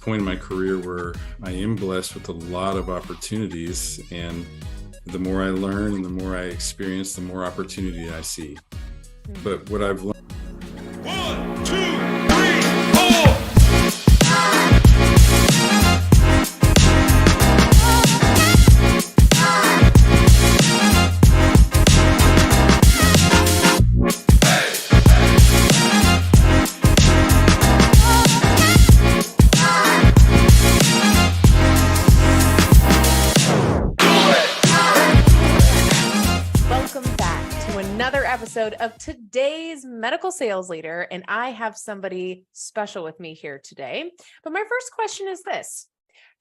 point in my career where I am blessed with a lot of opportunities, and the more I learn and the more I experience, the more opportunity I see. But what I've learned. 1, 2, 3, 4. Episode of today's Medical Sales Leader, and I have somebody special with me here today. But my first question is this: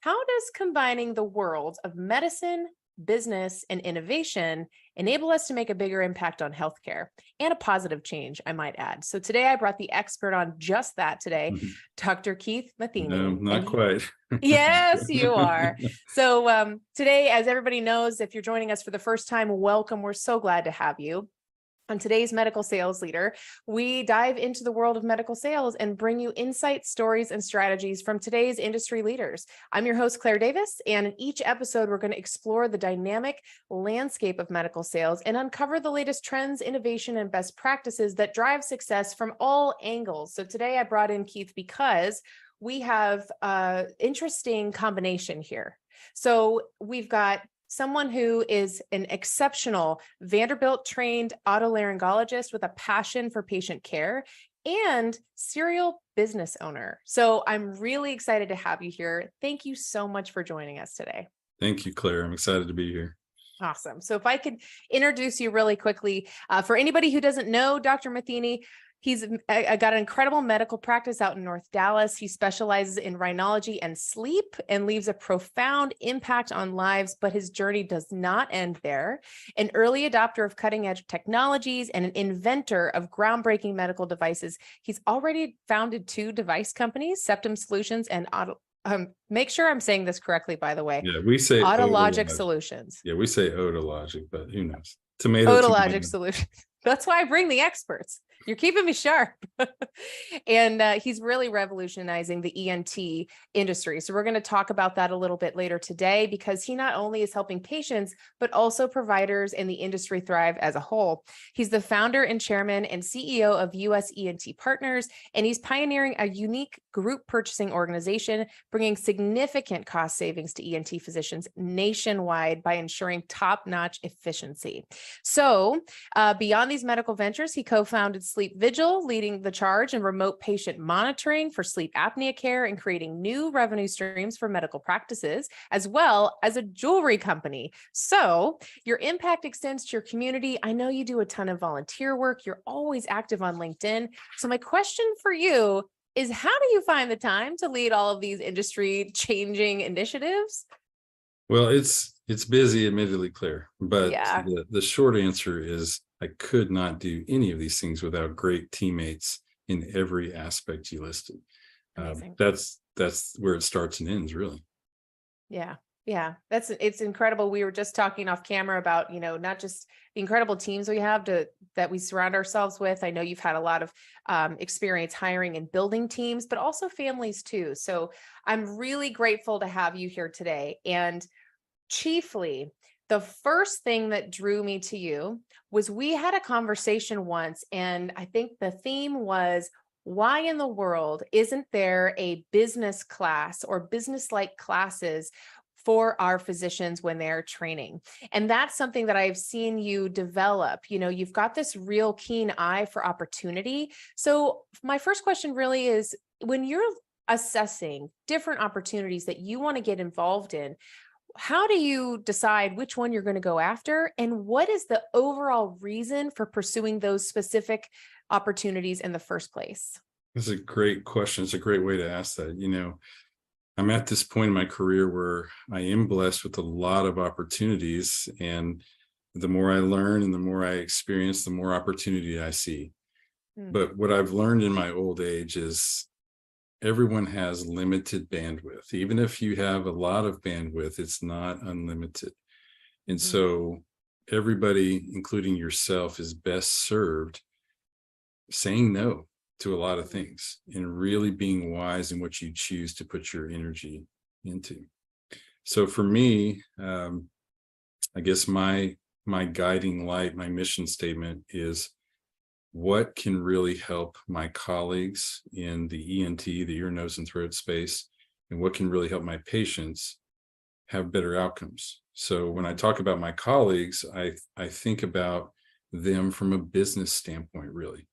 how does combining the worlds of medicine, business, and innovation enable us to make a bigger impact on healthcare and a positive change, I might add? So today I brought the expert on just that today, Dr. Keith Matheny. No, not quite. Yes, you are. So today, as everybody knows, if you're joining us for the first time, welcome. We're so glad to have you. On today's Medical Sales Leader, we dive into the world of medical sales and bring you insights, stories, and strategies from today's industry leaders. I'm your host, Claire Davis, and in each episode, we're going to explore the dynamic landscape of medical sales and uncover the latest trends, innovation, and best practices that drive success from all angles. So today I brought in Keith because we have an interesting combination here. So we've got someone who is an exceptional Vanderbilt-trained otolaryngologist with a passion for patient care and serial business owner. So I'm really excited to have you here. Thank you so much for joining us today. Thank you, Claire. I'm excited to be here. Awesome. So if I could introduce you really quickly, for anybody who doesn't know Dr. Matheny, he's got an incredible medical practice out in North Dallas. He specializes in rhinology and sleep and leaves a profound impact on lives, but his journey does not end there. An early adopter of cutting-edge technologies and an inventor of groundbreaking medical devices, he's already founded 2 device companies, Septum Solutions and make sure I'm saying this correctly, by the way. Yeah, we say Otologic Solutions. Yeah, we say otologic, but who knows? Tomato. Solutions. That's why I bring the experts. You're keeping me sharp. And he's really revolutionizing the ENT industry. So we're going to talk about that a little bit later today, because he not only is helping patients, but also providers and the industry thrive as a whole. He's the founder and chairman and CEO of US ENT Partners, and he's pioneering a unique group purchasing organization, bringing significant cost savings to ENT physicians nationwide by ensuring top-notch efficiency. So beyond these medical ventures, he co-founded Sleep Vigil, leading the charge in remote patient monitoring for sleep apnea care and creating new revenue streams for medical practices, as well as a jewelry company. So your impact extends to your community. I know you do a ton of volunteer work. You're always active on LinkedIn. So my question for you is, how do you find the time to lead all of these industry changing initiatives? Well, it's busy, admittedly, Claire, but Yeah. the short answer is I could not do any of these things without great teammates in every aspect you listed. That's where it starts and ends, really. Yeah. It's incredible. We were just talking off camera about, not just the incredible teams we have that we surround ourselves with. I know you've had a lot of experience hiring and building teams, but also families too. So I'm really grateful to have you here today. And chiefly, the first thing that drew me to you was we had a conversation once, and I think the theme was, why in the world isn't there a business class or business-like classes for our physicians when they're training? And that's something that I've seen you develop. You've got this real keen eye for opportunity. So my first question really is, when you're assessing different opportunities that you want to get involved in, how do you decide which one you're going to go after? And what is the overall reason for pursuing those specific opportunities in the first place? That's a great question. It's a great way to ask that. I'm at this point in my career where I am blessed with a lot of opportunities, and the more I learn and the more I experience, the more opportunity I see. But what I've learned in my old age is everyone has limited bandwidth. Even if you have a lot of bandwidth, it's not unlimited. And so everybody, including yourself, is best served saying no. to a lot of things, and really being wise in what you choose to put your energy into. So for me, I guess my guiding light, my mission statement is, what can really help my colleagues in the ENT, the ear, nose, and throat space, and what can really help my patients have better outcomes. So when I talk about my colleagues, I think about them from a business standpoint, really.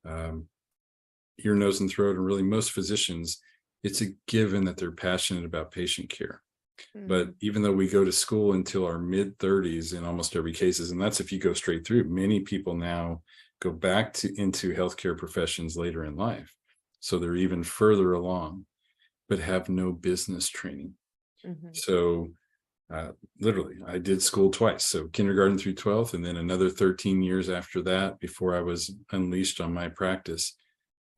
Ear, nose, and throat, and really most physicians, it's a given that they're passionate about patient care. But even though we go to school until our mid 30s in almost every cases, and that's if you go straight through, many people now go back to into healthcare professions later in life. So they're even further along, but have no business training. Mhm. So literally, I did school twice. So kindergarten through 12th, and then another 13 years after that before I was unleashed on my practice.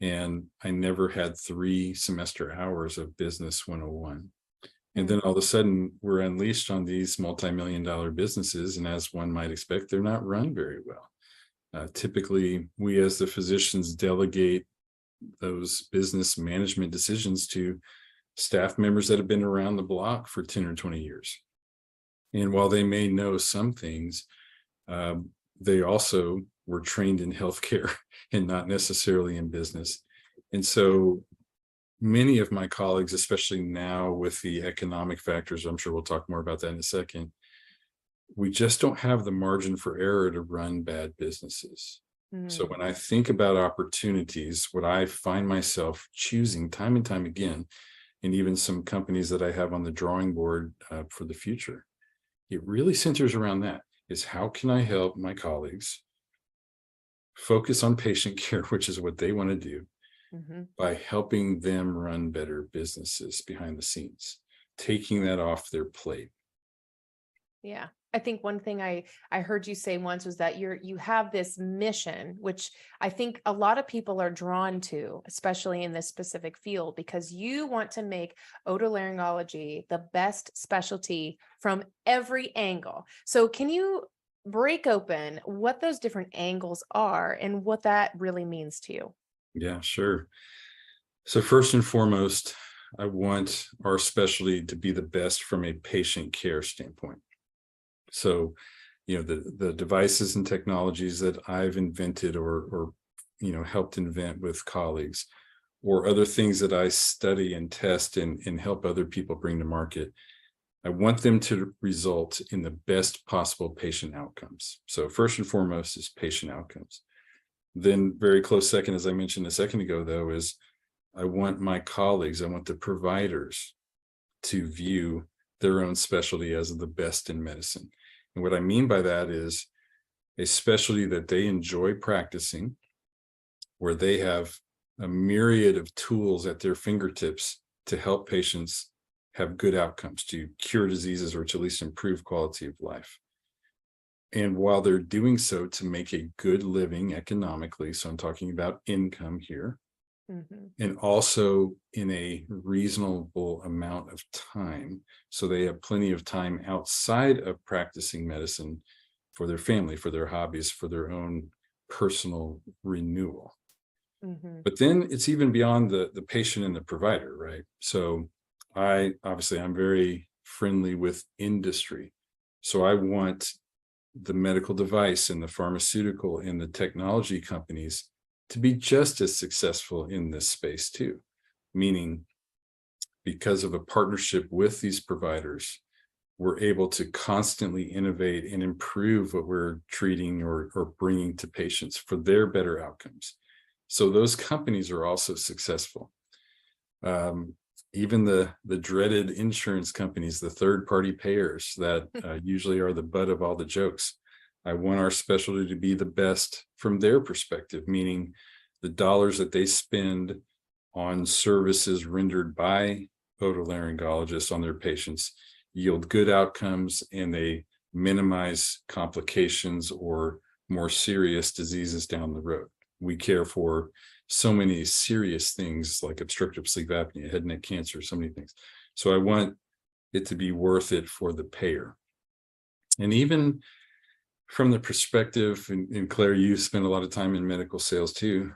And I never had 3 semester hours of business 101. And then all of a sudden, we're unleashed on these multi-million-dollar businesses. And as one might expect, they're not run very well. Typically, we as the physicians delegate those business management decisions to staff members that have been around the block for 10 or 20 years. And while they may know some things, they also were trained in healthcare and not necessarily in business. And so many of my colleagues, especially now with the economic factors, I'm sure we'll talk more about that in a second, we just don't have the margin for error to run bad businesses. So when I think about opportunities, what I find myself choosing time and time again, and even some companies that I have on the drawing board for the future, it really centers around that, is how can I help my colleagues focus on patient care, which is what they want to do, by helping them run better businesses behind the scenes, taking that off their plate. Yeah. I think one thing I heard you say once was that you have this mission, which I think a lot of people are drawn to, especially in this specific field, because you want to make otolaryngology the best specialty from every angle. So can you break open what those different angles are and what that really means to you? Yeah, sure. So first and foremost, I want our specialty to be the best from a patient care standpoint. So, the devices and technologies that I've invented or helped invent with colleagues, or other things that I study and test and help other people bring to market, I want them to result in the best possible patient outcomes. So first and foremost is patient outcomes. Then very close second, as I mentioned a second ago, though, is I want my colleagues, I want the providers to view their own specialty as the best in medicine. And what I mean by that is a specialty that they enjoy practicing, where they have a myriad of tools at their fingertips to help patients have good outcomes, to cure diseases, or to at least improve quality of life. And while they're doing so, to make a good living economically, so I'm talking about income here, and also in a reasonable amount of time. So they have plenty of time outside of practicing medicine for their family, for their hobbies, for their own personal renewal. But then it's even beyond the patient and the provider, right? So I'm very friendly with industry. So I want the medical device and the pharmaceutical and the technology companies to be just as successful in this space too. Meaning, because of a partnership with these providers, we're able to constantly innovate and improve what we're treating or bringing to patients for their better outcomes. So those companies are also successful. Even the dreaded insurance companies, the third-party payers that usually are the butt of all the jokes, I want our specialty to be the best from their perspective, meaning the dollars that they spend on services rendered by otolaryngologists on their patients yield good outcomes, and they minimize complications or more serious diseases down the road. We care for so many serious things like obstructive sleep apnea, head and neck cancer, so many things. So I want it to be worth it for the payer. And even from the perspective, and Claire, you spend a lot of time in medical sales too.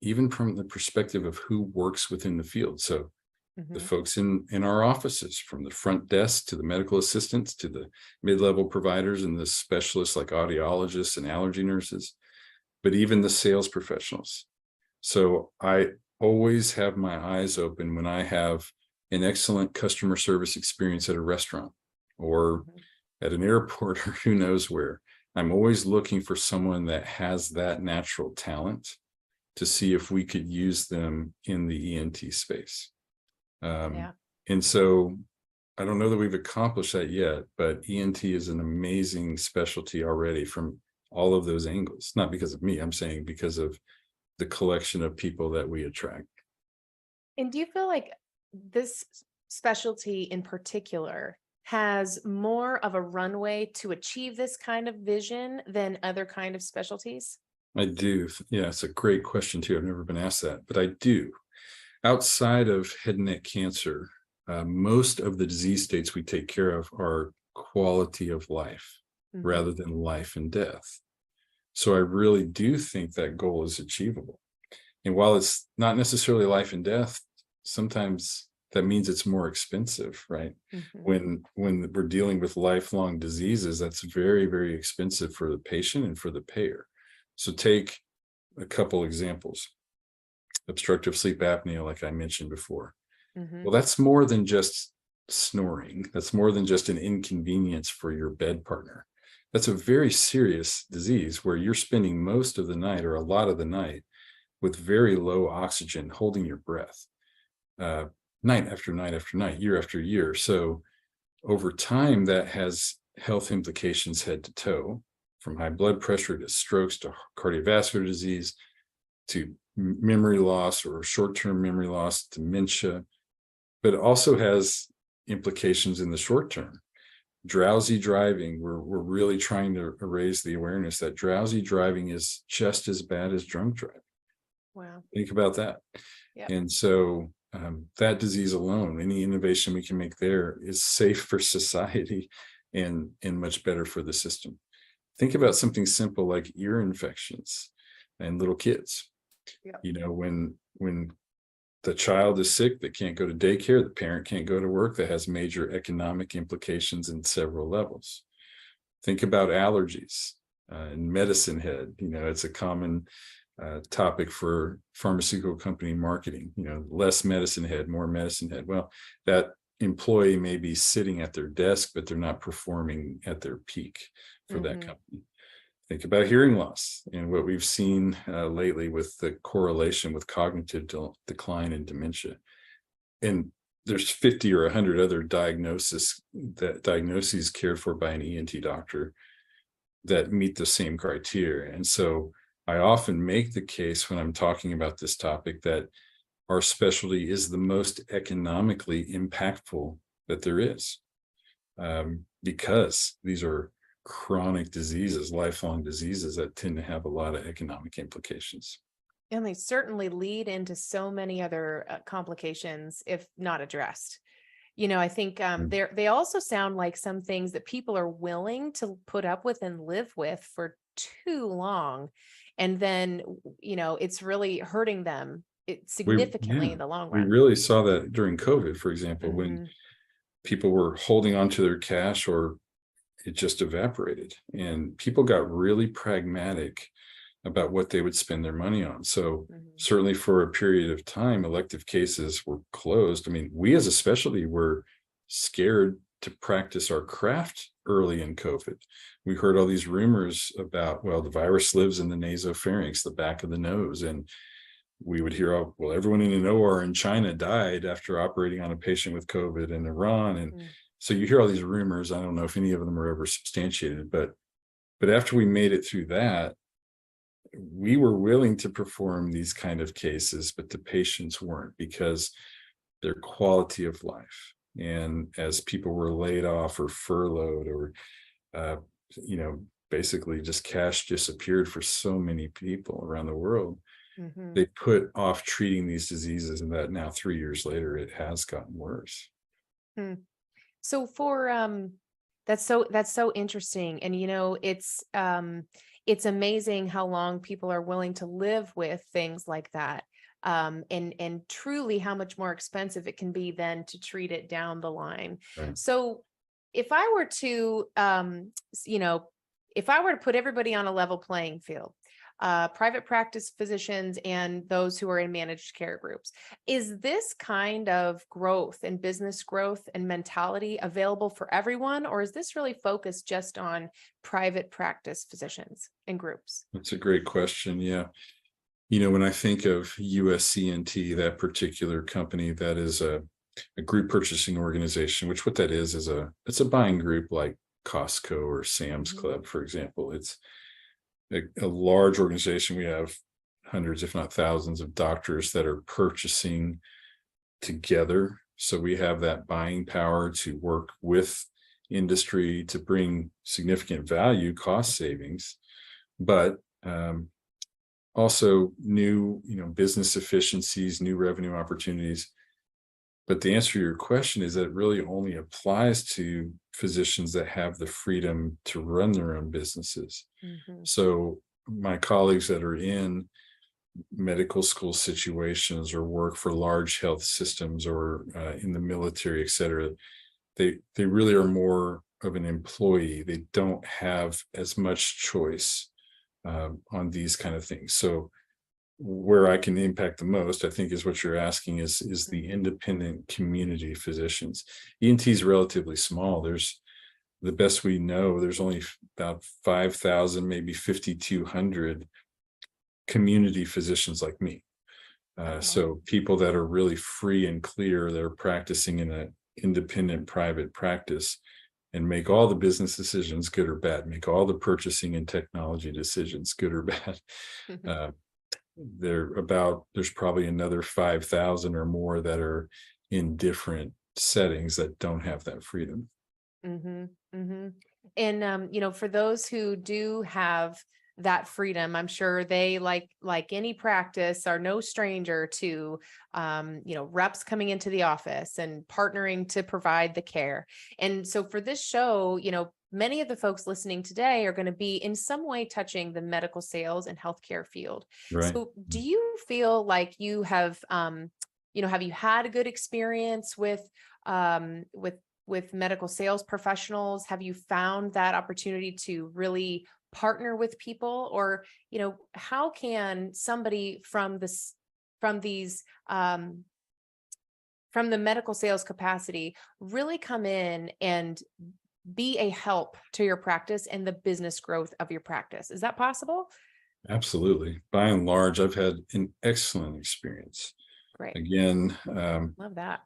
even from the perspective of who works within the field. So the Mhm. folks in our offices, from the front desk to the medical assistants to the mid-level providers and the specialists like audiologists and allergy nurses, but even the sales professionals. So I always have my eyes open when I have an excellent customer service experience at a restaurant or Mhm. at an airport or who knows where. I'm always looking for someone that has that natural talent to see if we could use them in the ENT space. Um, Yeah. and so I don't know that we've accomplished that yet, but ENT is an amazing specialty already from all of those angles. Not because of me, I'm saying because of the collection of people that we attract. And do you feel like this specialty in particular has more of a runway to achieve this kind of vision than other kind of specialties? I do. Yeah, it's a great question too. I've never been asked that, but I do. Outside of head and neck cancer, most of the disease states we take care of are quality of life Mhm. rather than life and death. So I really do think that goal is achievable. And while it's not necessarily life and death, sometimes that means it's more expensive, right? Mhm. When we're dealing with lifelong diseases, that's very, very expensive for the patient and for the payer. So take a couple examples. Obstructive sleep apnea, like I mentioned before. Mhm. Well, that's more than just snoring. That's more than just an inconvenience for your bed partner. That's a very serious disease where you're spending most of the night or a lot of the night with very low oxygen, holding your breath, uh, night after night after night, year after year. So over time, that has health implications head to toe, from high blood pressure to strokes to cardiovascular disease to memory loss or short-term memory loss, dementia, but it also has implications in the short term. Drowsy driving, we're really trying to raise the awareness that drowsy driving is just as bad as drunk driving. Wow. Think about that. Yep. And so that disease alone, any innovation we can make there is safe for society and much better for the system. Think about something simple like ear infections and little kids. Yep. When the child is sick, they can't go to daycare, the parent can't go to work, that has major economic implications in several levels. Think about allergies and medicine head. It's a common topic for pharmaceutical company marketing. Less medicine head, more medicine head. Well, that employee may be sitting at their desk, but they're not performing at their peak for that Mhm. company. Think about hearing loss and what we've seen lately with the correlation with cognitive decline and dementia. And there's 50 or 100 other diagnoses cared for by an ENT doctor that meet the same criteria. And so I often make the case when I'm talking about this topic that our specialty is the most economically impactful that there is, because these are chronic diseases, lifelong diseases that tend to have a lot of economic implications. And they certainly lead into so many other complications if not addressed. I think Mm. they also sound like some things that people are willing to put up with and live with for too long. And then, it's really hurting them significantly Yeah, in the long we run. really saw that during COVID, for example, when Hmm. people were holding on to their cash or it just evaporated and people got really pragmatic about what they would spend their money on. So Hmm. certainly for a period of time, elective cases were closed. I mean, we as a specialty were scared to practice our craft early in COVID. We heard all these rumors about, well, the virus lives in the nasopharynx, the back of the nose. And we would hear, oh, well, everyone in an OR in China died after operating on a patient with COVID in Iran. And so you hear all these rumors. I don't know if any of them were ever substantiated, but after we made it through that, we were willing to perform these kind of cases, but the patients weren't because their quality of life. And as people were laid off or furloughed or, uh, you know, basically just cash disappeared for so many people around the world, Hmm. they put off treating these diseases, and that now 3 years later, it has gotten worse. So for that's so interesting. And it's it's amazing how long people are willing to live with things like that. And truly how much more expensive it can be than to treat it down the line. Right. So if I were to, if I were to put everybody on a level playing field, private practice physicians and those who are in managed care groups, is this kind of growth and business growth and mentality available for everyone? Or is this really focused just on private practice physicians and groups? That's a great question. Yeah. When I think of USCNT, that particular company, that is a group purchasing organization, which what that is it's a buying group like Costco or Sam's Mhm. Club, for example. It's a large organization. We have hundreds, if not thousands, of doctors that are purchasing together. So we have that buying power to work with industry to bring significant value, cost savings, but also new, business efficiencies, new revenue opportunities. But the answer to your question is that it really only applies to physicians that have the freedom to run their own businesses. Mhm. So my colleagues that are in medical school situations or work for large health systems or in the military, et cetera, they really are more of an employee. They don't have as much choice on these kind of things. So where I can impact the most, I think, is what you're asking is the independent community physicians. ENT is relatively small. There's, the best we know, there's only about 5,000, maybe 5,200 community physicians like me. Oh, So people that are really free and clear, that are practicing in an independent private practice and make all the business decisions, good or bad, make all the purchasing and technology decisions, good or bad. wow. Uh, there's probably another 5,000 or more that are in different settings that don't have that freedom. Mm-hmm. Mm-hmm. And for those who do have that freedom, I'm sure they like any practice are no stranger to reps coming into the office and partnering to provide the care. And so for this show, many of the folks listening today are going to be in some way touching the medical sales and healthcare field. Right. So do you feel like you have have you had a good experience with medical sales professionals? Have you found that opportunity to really partner with people? Or, how can somebody from these, from the medical sales capacity really come in and be a help to your practice and the business growth of your practice? Is that possible? Absolutely. By and large, I've had an excellent experience. Great. Again, Love that.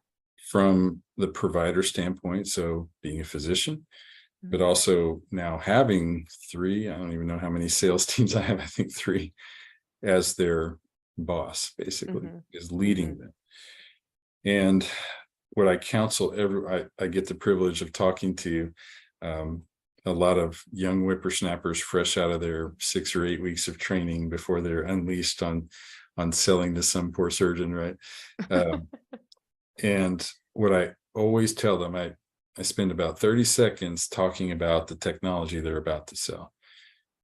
from the provider standpoint, so being a physician, but Mhm. also now having three, I don't even know how many sales teams I have, I think three, as their boss, basically, Mhm. is Mhm. leading them. And what I counsel I get the privilege of talking to um, a lot of young whippersnappers fresh out of their 6 or 8 weeks of training before they're unleashed on selling to some poor surgeon, right? Um, and what I always tell them, I spend about 30 seconds talking about the technology they're about to sell.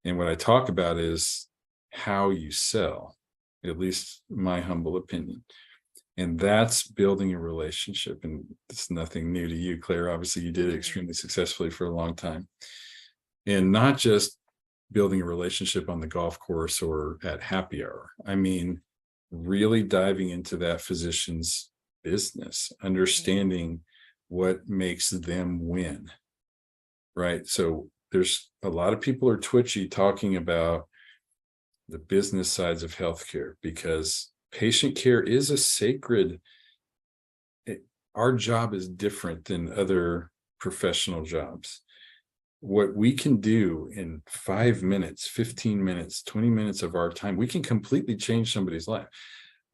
And what I talk about is how you sell, at least my humble opinion. And that's building a relationship. And it's nothing new to you, Claire. Obviously, you did it Mhm. extremely successfully for a long time. And not just building a relationship on the golf course or at happy hour. I mean, really diving into that physician's business, understanding what makes them win, right? So there's a lot of people are twitchy talking about the business sides of healthcare because patient care is a sacred, it- our job is different than other professional jobs. What we can do in 5 minutes, 15 minutes, 20 minutes of our time, we can completely change somebody's life.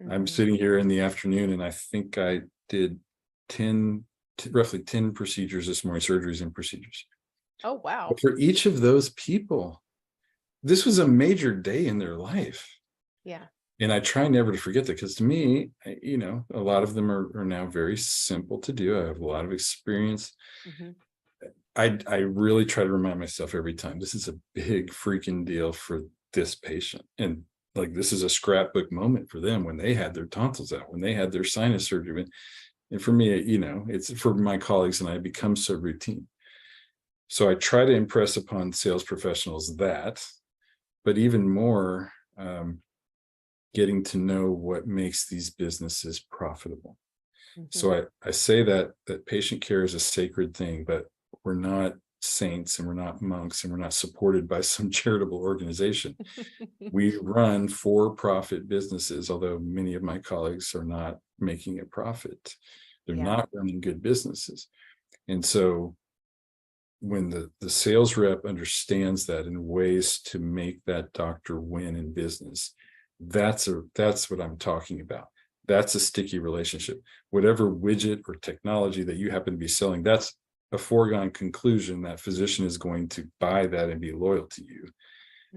I'm Mhm. sitting here in the afternoon and I think I did 10, roughly 10 procedures this morning, surgeries and procedures. Oh, But wow. for each of those people, this was a major day in their life. Yeah. And I try never to forget that because to me, a lot of them are now very simple to do. I have a lot of experience. Mhm. I really try to remind myself every time, this is a big freaking deal for this patient. And like, this is a scrapbook moment for them when they had their tonsils out, when they had their sinus surgery. And for me, it's for my colleagues and I, it becomes so routine. So I try to impress upon sales professionals that, but even more, getting to know what makes these businesses profitable. So Mhm. I say that patient care is a sacred thing, but we're not saints and we're not monks and we're not supported by some charitable organization. We run for-profit businesses, although many of my colleagues are not making a profit. They're Yeah. not running good businesses. And so when the sales rep understands that in ways to make that doctor win in business, that's what I'm talking about. That's a sticky relationship. Whatever widget or technology that you happen to be selling, that's a foregone conclusion that physician is going to buy that and be loyal to you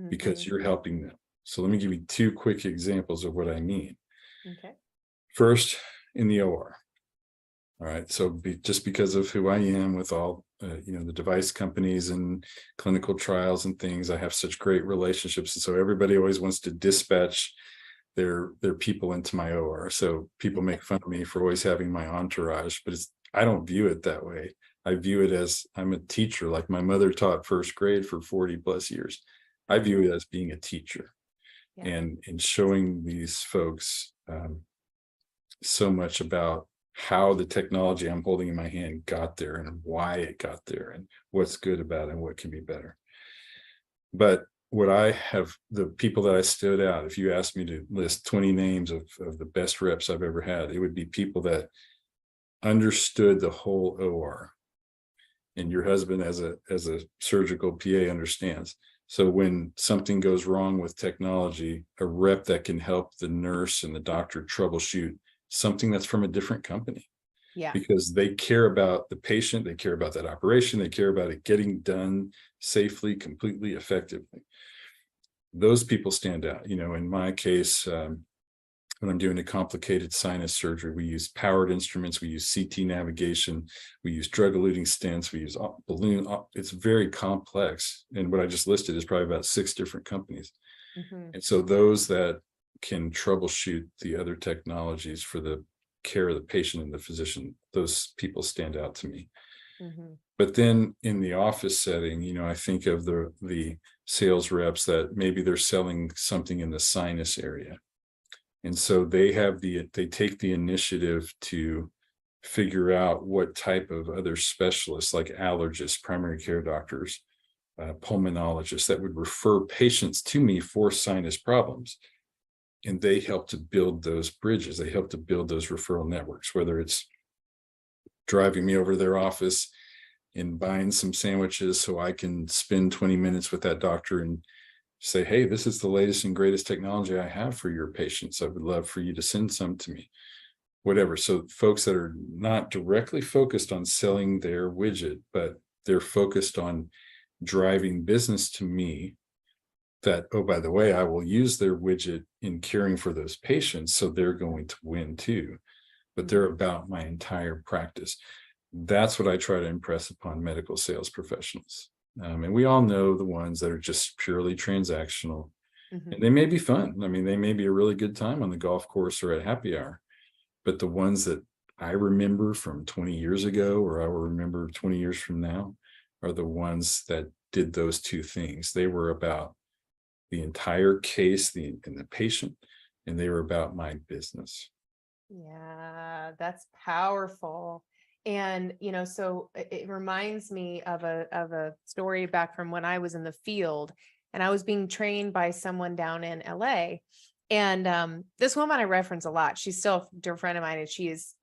because Mhm. you're helping them. So let me give you two quick examples of what I mean. Okay. First, in the OR. All right. So just because of who I am with all, the device companies and clinical trials and things, I have such great relationships. And so everybody always wants to dispatch their people into my OR. So people make fun of me for always having my entourage, but I don't view it that way. I view it as I'm a teacher, like my mother taught first grade for 40 plus years. I view it as being a teacher Yeah. and showing these folks so much about how the technology I'm holding in my hand got there and why it got there and what's good about it and what can be better. But what I have, the people that I stood out, if you asked me to list 20 names of the best reps I've ever had, it would be people that understood the whole OR. And your husband as a surgical PA understands. So when something goes wrong with technology, a rep that can help the nurse and the doctor troubleshoot something that's from a different company Yeah. because they care about the patient, they care about that operation, they care about it getting done safely, completely, effectively. Those people stand out. In my case, when I'm doing a complicated sinus surgery, we use powered instruments, we use CT navigation, we use drug-eluting stents, we use balloon. It's very complex. And what I just listed is probably about 6 different companies. Mhm. And so those that can troubleshoot the other technologies for the care of the patient and the physician, those people stand out to me. Mhm. But then in the office setting, I think of the sales reps that maybe they're selling something in the sinus area. And so they take the initiative to figure out what type of other specialists like allergists, primary care doctors, pulmonologists that would refer patients to me for sinus problems. And they help to build those bridges. They help to build those referral networks, whether it's driving me over to their office and buying some sandwiches so I can spend 20 minutes with that doctor and say, hey, this is the latest and greatest technology I have for your patients. I would love for you to send some to me, whatever. So folks that are not directly focused on selling their widget, but they're focused on driving business to me that, oh, by the way, I will use their widget in caring for those patients. So they're going to win too, but they're about my entire practice. That's what I try to impress upon medical sales professionals. And we all know the ones that are just purely transactional, and Mhm. they may be fun. I mean, they may be a really good time on the golf course or at happy hour, but the ones that I remember from 20 years ago, or I will remember 20 years from now, are the ones that did those two things. They were about the entire case, and the patient, and they were about my business. Yeah, that's powerful. And, so it reminds me of a story back from when I was in the field and I was being trained by someone down in LA. And this woman I reference a lot. She's still a dear friend of mine, and she is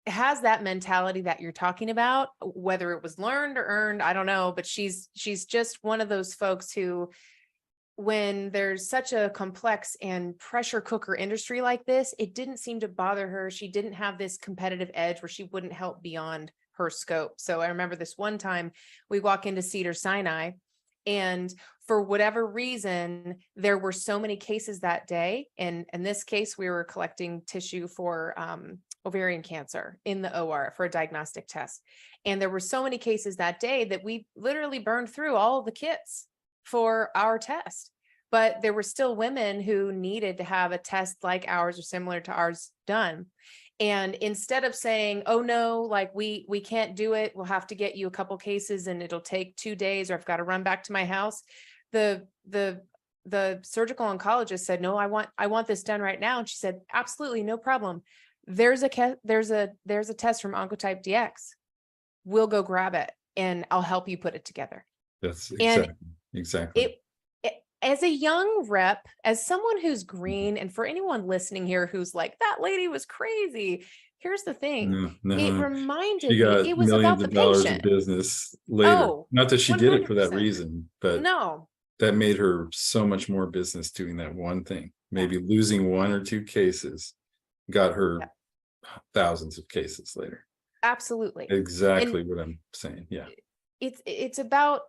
has that mentality that you're talking about, whether it was learned or earned, I don't know, but she's just one of those folks who, when there's such a complex and pressure cooker industry like this, it didn't seem to bother her. She didn't have this competitive edge where she wouldn't help beyond her scope. So I remember this one time we walk into Cedars-Sinai, and for whatever reason, there were so many cases that day. And in this case, we were collecting tissue for ovarian cancer in the OR for a diagnostic test. And there were so many cases that day that we literally burned through all of the kits for our test. But there were still women who needed to have a test like ours or similar to ours done. And instead of saying, oh no, like we can't do it, we'll have to get you a couple cases and it'll take 2 days, or I've got to run back to my house. The surgical oncologist said, no, I want this done right now. And she said, absolutely, no problem. There's a test from Oncotype DX. We'll go grab it and I'll help you put it together. That's And exactly. As a young rep, as someone who's green, and for anyone listening here who's like, that lady was crazy, here's the thing. No, It she reminded me, got it was millions about the of dollars of patient. business later. Oh, Not that she did it for that 100%. reason, but No, that made her so much more business doing that one thing. Maybe losing 1 or 2 cases got her yeah, thousands of cases later. absolutely. Exactly And what I'm saying. Yeah. it's about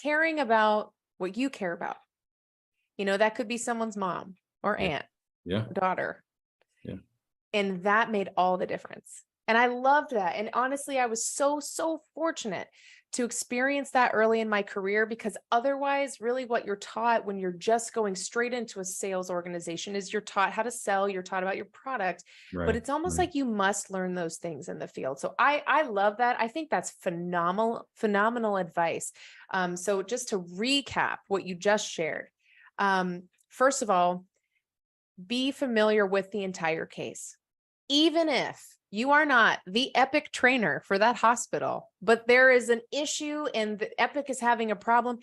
caring about what you care about. That could be someone's mom or Yeah. aunt, Yeah. daughter. Yeah. And that made all the difference. And I loved that. And honestly, I was so fortunate to experience that early in my career, because otherwise, really what you're taught when you're just going straight into a sales organization is you're taught how to sell, you're taught about your product, but Right. it's almost Right. like you must learn those things in the field. So I love that. I think that's phenomenal advice. So just to recap what you just shared, first of all, be familiar with the entire case. Even if you are not the Epic trainer for that hospital, but there is an issue and the Epic is having a problem,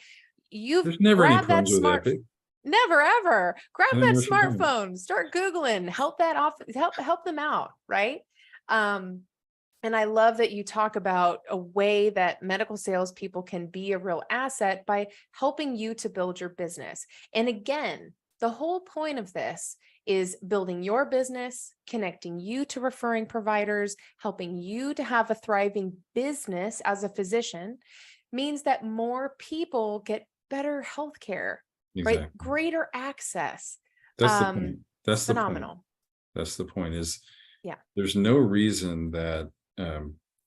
you've There's never any grabbed that problems with Epic. never ever grab And then that what's your problem? smartphone, start Googling, help them out. Right. And I love that you talk about a way that medical salespeople can be a real asset by helping you to build your business. And again, the whole point of this is building your business, connecting you to referring providers, helping you to have a thriving business as a physician, means that more people get better healthcare, right? Exactly. Greater access. That's the point. That's the point. Phenomenal. That's the point is, Yeah. there's no reason that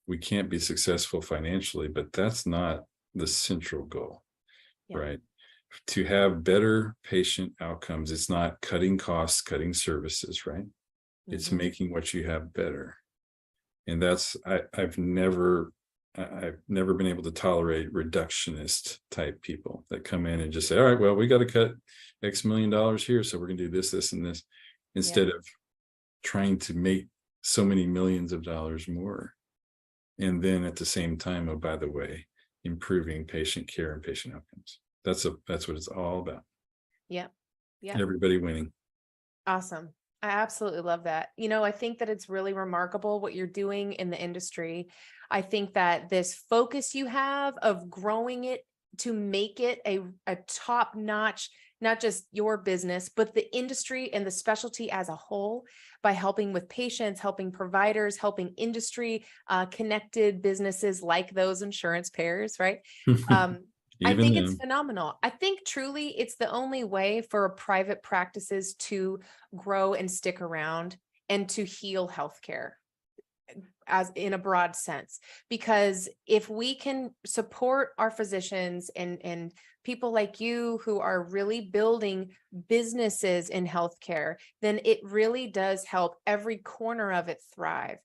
we can't be successful financially, but that's not the central goal, Yeah. right? To have better patient outcomes, it's not cutting costs, cutting services, right? It's Mhm. making what you have better. And that's, I've never been able to tolerate reductionist type people that come in and just say, all right, well, we got to cut X million dollars here, so we're going to do this and this, instead of trying to make so many millions of dollars more. And then at the same time, oh, by the way, improving patient care and patient outcomes. That's what it's all about. Yeah. Yeah. Everybody winning. Awesome. I absolutely love that. I think that it's really remarkable what you're doing in the industry. I think that this focus you have of growing it to make it a top notch, not just your business, but the industry and the specialty as a whole, by helping with patients, helping providers, helping industry connected businesses like those insurance payers, right? I Even think it's them. phenomenal. I think truly it's the only way for private practices to grow and stick around and to heal healthcare as in a broad sense. Because if we can support our physicians and people like you who are really building businesses in healthcare, then it really does help every corner of it thrive.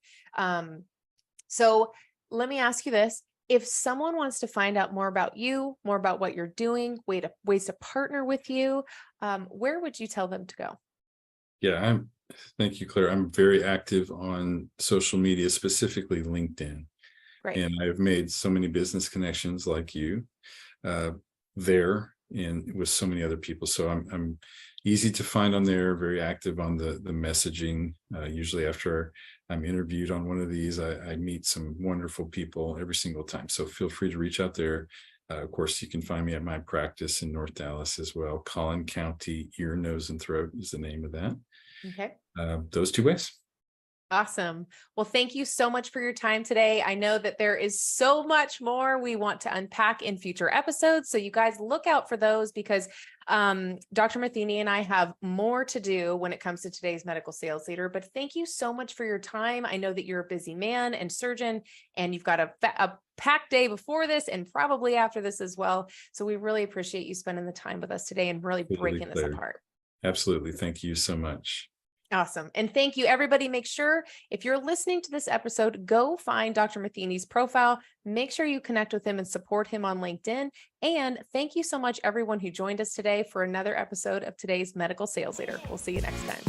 So let me ask you this. If someone wants to find out more about you, more about what you're doing, ways to partner with you, where would you tell them to go? Yeah, thank you, Claire. I'm very active on social media, specifically LinkedIn. Right. And I've made so many business connections like you there and with so many other people. So I'm easy to find on there, very active on the messaging. Usually after I'm interviewed on one of these, I meet some wonderful people every single time. So feel free to reach out there. Of course, you can find me at my practice in North Dallas as well. Collin County Ear, Nose, and Throat is the name of that. Okay. Those 2 ways. Awesome. Well, thank you so much for your time today. I know that there is so much more we want to unpack in future episodes. So you guys look out for those because Dr. Matheny and I have more to do when it comes to today's medical sales leader. But thank you so much for your time. I know that you're a busy man and surgeon, and you've got a packed day before this and probably after this as well. So we really appreciate you spending the time with us today and really Absolutely, breaking this Claire. apart. Absolutely. Thank you so much. Awesome. And thank you, everybody. Make sure if you're listening to this episode, go find Dr. Matheny's profile. Make sure you connect with him and support him on LinkedIn. And thank you so much, everyone who joined us today for another episode of today's Medical Sales Leader. We'll see you next time.